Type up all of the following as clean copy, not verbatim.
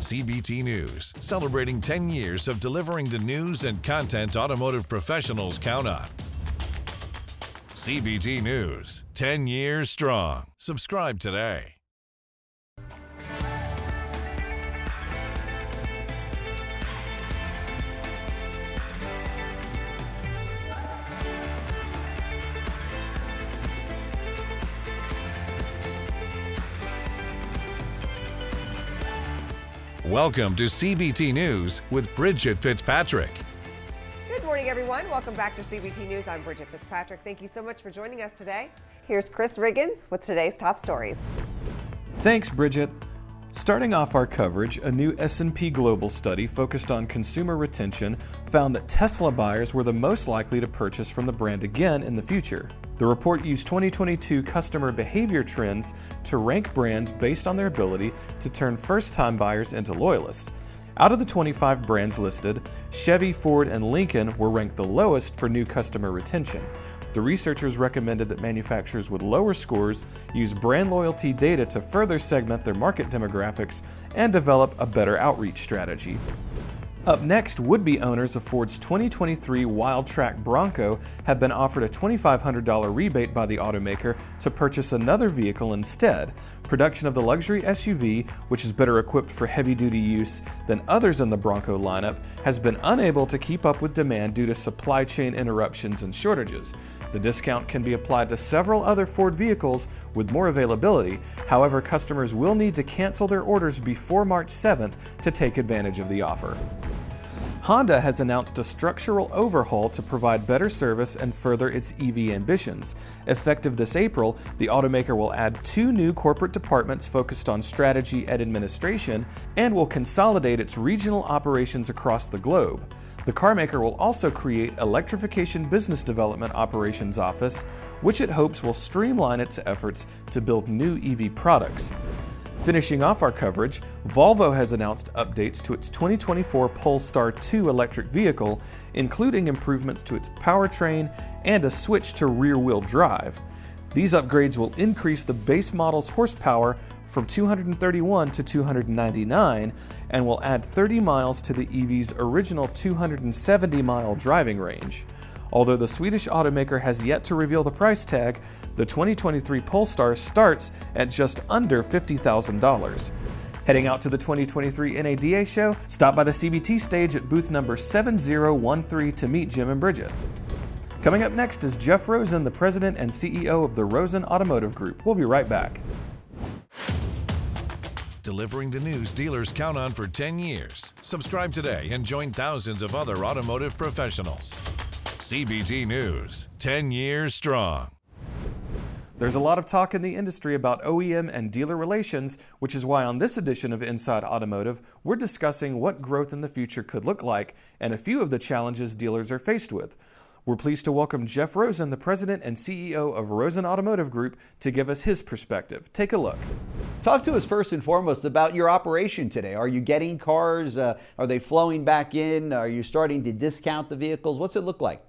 CBT News, celebrating 10 years of delivering the news and content automotive professionals count on. CBT News, 10 years strong. Subscribe today. Welcome to CBT News with Bridget Fitzpatrick. Good morning, everyone. Welcome back to CBT News. I'm Bridget Fitzpatrick. Thank you so much for joining us today. Here's Chris Riggins with today's top stories. Thanks, Bridget. Starting off our coverage, a new S&P Global study focused on consumer retention found that Tesla buyers were the most likely to purchase from the brand again in the future. The report used 2022 customer behavior trends to rank brands based on their ability to turn first-time buyers into loyalists. Out of the 25 brands listed, Chevy, Ford, and Lincoln were ranked the lowest for new customer retention. The researchers recommended that manufacturers with lower scores use brand loyalty data to further segment their market demographics and develop a better outreach strategy. Up next, would-be owners of Ford's 2023 Wildtrak Bronco have been offered a $2,500 rebate by the automaker to purchase another vehicle instead. Production of the luxury SUV, which is better equipped for heavy-duty use than others in the Bronco lineup, has been unable to keep up with demand due to supply chain interruptions and shortages. The discount can be applied to several other Ford vehicles with more availability. However, customers will need to cancel their orders before March 7th to take advantage of the offer. Honda has announced a structural overhaul to provide better service and further its EV ambitions. Effective this April, the automaker will add 2 new corporate departments focused on strategy and administration and will consolidate its regional operations across the globe. The carmaker will also create Electrification Business Development Operations Office, which it hopes will streamline its efforts to build new EV products. Finishing off our coverage, Volvo has announced updates to its 2024 Polestar 2 electric vehicle, including improvements to its powertrain and a switch to rear-wheel drive. These upgrades will increase the base model's horsepower from 231 to 299 and will add 30 miles to the EV's original 270-mile driving range. Although the Swedish automaker has yet to reveal the price tag, the 2023 Polestar starts at just under $50,000. Heading out to the 2023 NADA show, stop by the CBT stage at booth number 7013 to meet Jim and Bridget. Coming up next is Jeff Rosen, the president and CEO of the Rosen Automotive Group. We'll be right back. Delivering the news dealers count on for 10 years. Subscribe today and join thousands of other automotive professionals. CBT News, 10 years strong. There's a lot of talk in the industry about OEM and dealer relations, which is why on this edition of Inside Automotive, we're discussing what growth in the future could look like and a few of the challenges dealers are faced with. We're pleased to welcome Jeff Rosen, the president and CEO of Rosen Automotive Group, to give us his perspective. Take a look. Talk to us first and foremost about your operation today. Are you getting cars? Are they flowing back in? Are you starting to discount the vehicles? What's it look like?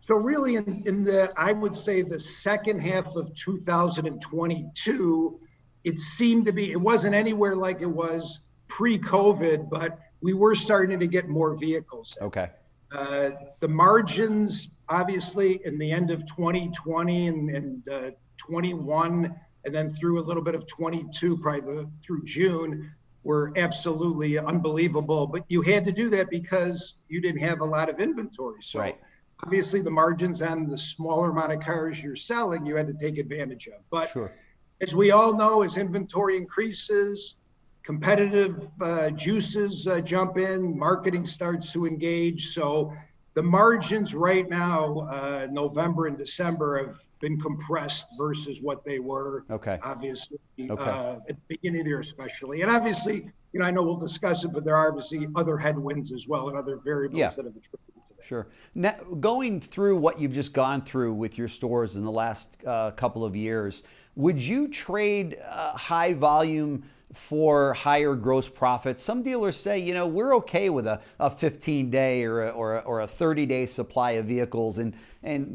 So really in the, I would say the second half of 2022, it seemed to be, it wasn't anywhere like it was pre-COVID, but we were starting to get more vehicles. Okay. The margins, obviously, in the end of 2020 and 21, and then through a little bit of 22, probably through June, were absolutely unbelievable. But you had to do that because you didn't have a lot of inventory. So right. Obviously, the margins on the smaller amount of cars you're selling, you had to take advantage of. But sure. As we all know, as inventory increases, competitive juices jump in, marketing starts to engage. So the margins right now, November and December, have been compressed versus what they were. Okay. Obviously, okay. At the beginning of the year especially. And obviously, you know, I know we'll discuss it, but there are obviously other headwinds as well and other variables that have attributed to that. Sure. Now, going through what you've just gone through with your stores in the last couple of years, would you trade high volume for higher gross profits. Some dealers say, you know, we're okay with a 15-day or a 30-day supply of vehicles. And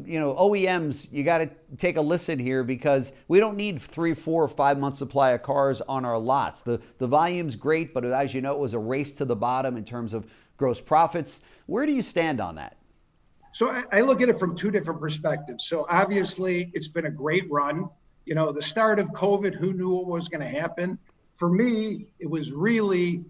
you know, OEMs, you got to take a listen here, because we don't need 3, 4, or 5 month supply of cars on our lots. The volume's great, but as you know, it was a race to the bottom in terms of gross profits. Where do you stand on that? So I look at it from two different perspectives. So obviously it's been a great run. You know, the start of COVID, who knew what was going to happen? For me, it was really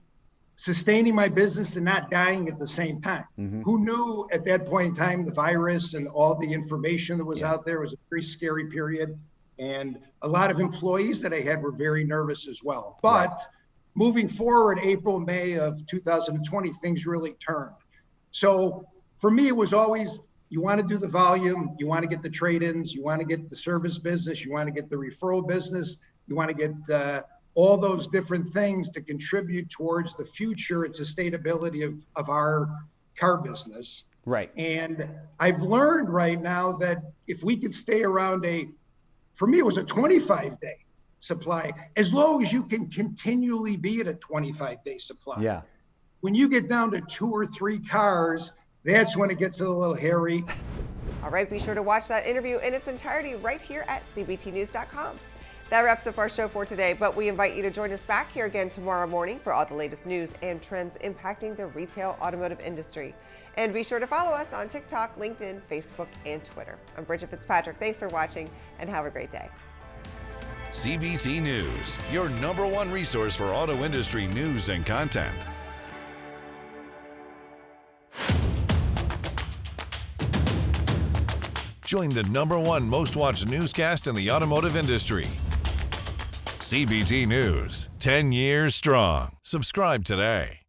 sustaining my business and not dying at the same time. Who knew at that point in time, the virus and all the information that was out there was a very scary period. And a lot of employees that I had were very nervous as well. But moving forward, April, May of 2020, things really turned. So for me, it was always, you want to do the volume, you want to get the trade-ins, you want to get the service business, you want to get the referral business, you want to get all those different things to contribute towards the future and sustainability of our car business. Right. And I've learned right now that if we could stay around for me, it was a 25-day supply, as long as you can continually be at a 25-day supply. Yeah. When you get down to 2 or 3 cars, that's when it gets a little hairy. All right, be sure to watch that interview in its entirety right here at cbtnews.com. That wraps up our show for today, but we invite you to join us back here again tomorrow morning for all the latest news and trends impacting the retail automotive industry. And be sure to follow us on TikTok, LinkedIn, Facebook, and Twitter. I'm Bridget Fitzpatrick. Thanks for watching, and have a great day. CBT News, your #1 resource for auto industry news and content. Join the #1 most watched newscast in the automotive industry. CBT News, 10 years strong. Subscribe today.